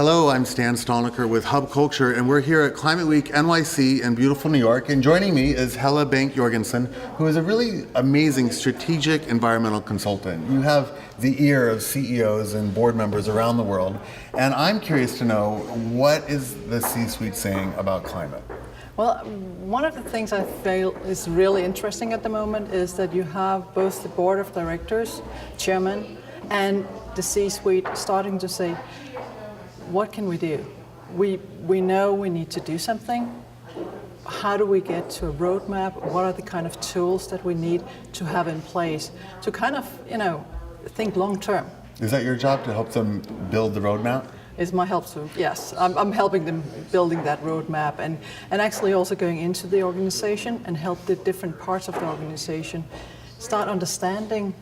Hello, I'm Stan Stalnaker with Hub Culture, and we're here at Climate Week NYC in beautiful New York. And joining me is Helle Jørgensen, who is a really amazing strategic environmental consultant. You have the ear of CEOs and board members around the world, and I'm curious to know, what is the C-suite saying about climate? Well, one of the things I feel is really interesting at the moment is that you have both the board of directors, chairman, and the C-suite starting to say, what can we do? We know we need to do something. How do we get to a roadmap? What are the kind of tools that we need to have in place to kind of, think long term? Is that your job, to help them build the roadmap? Is my help to, yes. I'm helping them building that roadmap and actually also going into the organization and help the different parts of the organization start understanding,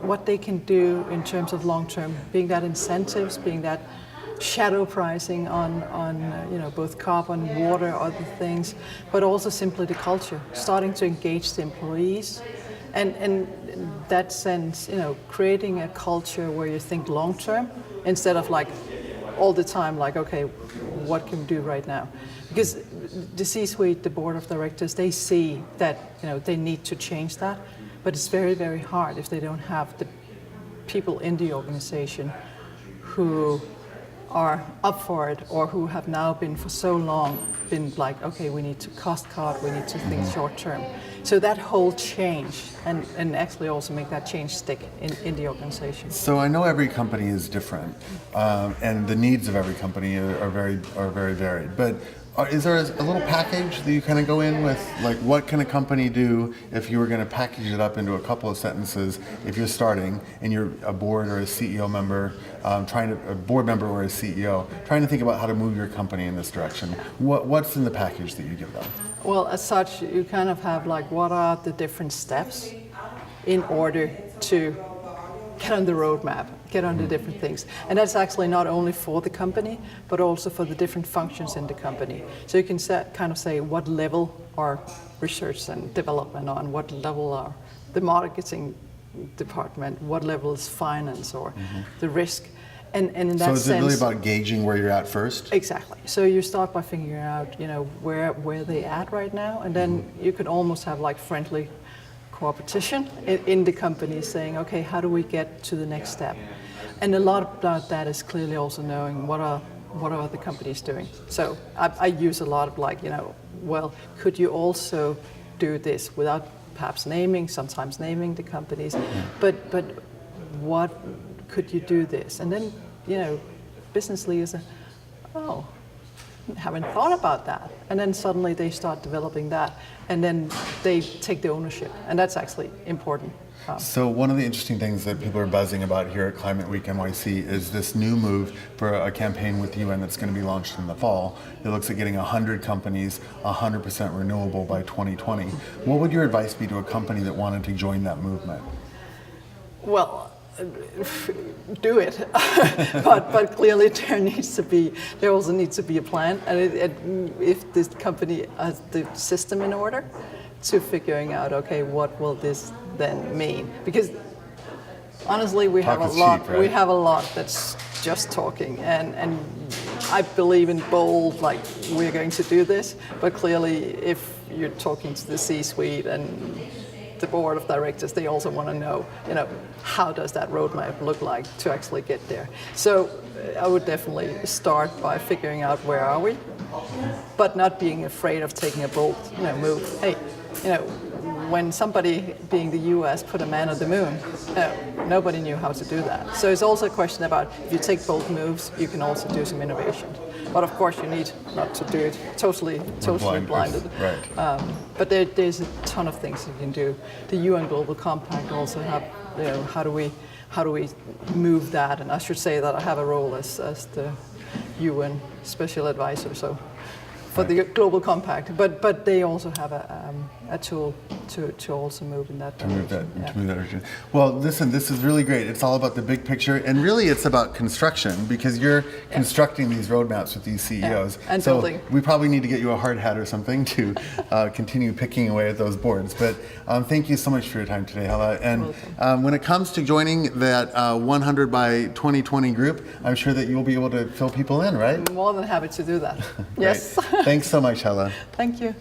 what they can do in terms of long-term, being that incentives, being that shadow pricing on both carbon, water, other things, but also simply the culture, starting to engage the employees. And in that sense, creating a culture where you think long-term instead of like all the time, like, okay, what can we do right now? Because the C-suite, the board of directors, they see that, they need to change that. But it's very, very hard if they don't have the people in the organization who are up for it, or who have now been for so long been like, okay, we need to cost cut, we need to think short term. So that whole change, and actually also make that change stick in the organization. So I know every company is different, and the needs of every company are very varied. But is there a little package that you kind of go in with, like, what can a company do if you were going to package it up into a couple of sentences? If you're starting and you're a board or a CEO member, a board member or a CEO, trying to think about how to move your company in this direction, what's in the package that you give them? Well, as such, you kind of have like, what are the different steps in order to get on the roadmap, get on the different things. And that's actually not only for the company, but also for the different functions in the company. So you can kind of say what level are research and development on, what level are the marketing department, what level is finance or the risk. And in that sense, so is it really about gauging where you're at first? Exactly. So you start by figuring out, where they at right now, and then you could almost have like friendly competition in the company, saying, okay, how do we get to the next step? And a lot about that is clearly also knowing what are other companies doing. So I use a lot of like, well, could you also do this without perhaps sometimes naming the companies, but what could you do this? And then, business leaders say, oh, haven't thought about that. And then suddenly they start developing that, and then they take the ownership, and that's actually important. So one of the interesting things that people are buzzing about here at Climate Week NYC is this new move for a campaign with the UN that's going to be launched in the fall. It looks at getting 100 companies 100% renewable by 2020. What would your advice be to a company that wanted to join that movement? Well, do it, but clearly there also needs to be a plan, and if this company has the system in order to figuring out, okay, what will this then mean? Because honestly, we have a lot. Cheap, right? We have a lot that's just talking, and I believe in bold, like, we're going to do this. But clearly, if you're talking to the C-suite and the board of directors, they also want to know, how does that roadmap look like to actually get there? So I would definitely start by figuring out where are we, but not being afraid of taking a bold, move. Hey, when somebody, being the US, put a man on the moon, nobody knew how to do that. So it's also a question about, if you take bold moves, you can also do some innovation. But of course, you need not to do it totally blinded. Right. But there's a ton of things you can do. The UN Global Compact also have, how do we move that? And I should say that I have a role as the UN Special Advisor. So for the global compact. But they also have a tool to also move in that direction. To move that direction. Well, listen, this is really great. It's all about the big picture, and really it's about construction, because you're constructing these roadmaps with these CEOs. And so building. we probably need to get you a hard hat or something to continue picking away at those boards. But thank you so much for your time today, Helle. And when it comes to joining that 100 by 2020 group, I'm sure that you'll be able to fill people in, right? I'm more than happy to do that. Yes. Thanks so much, Helle. Thank you.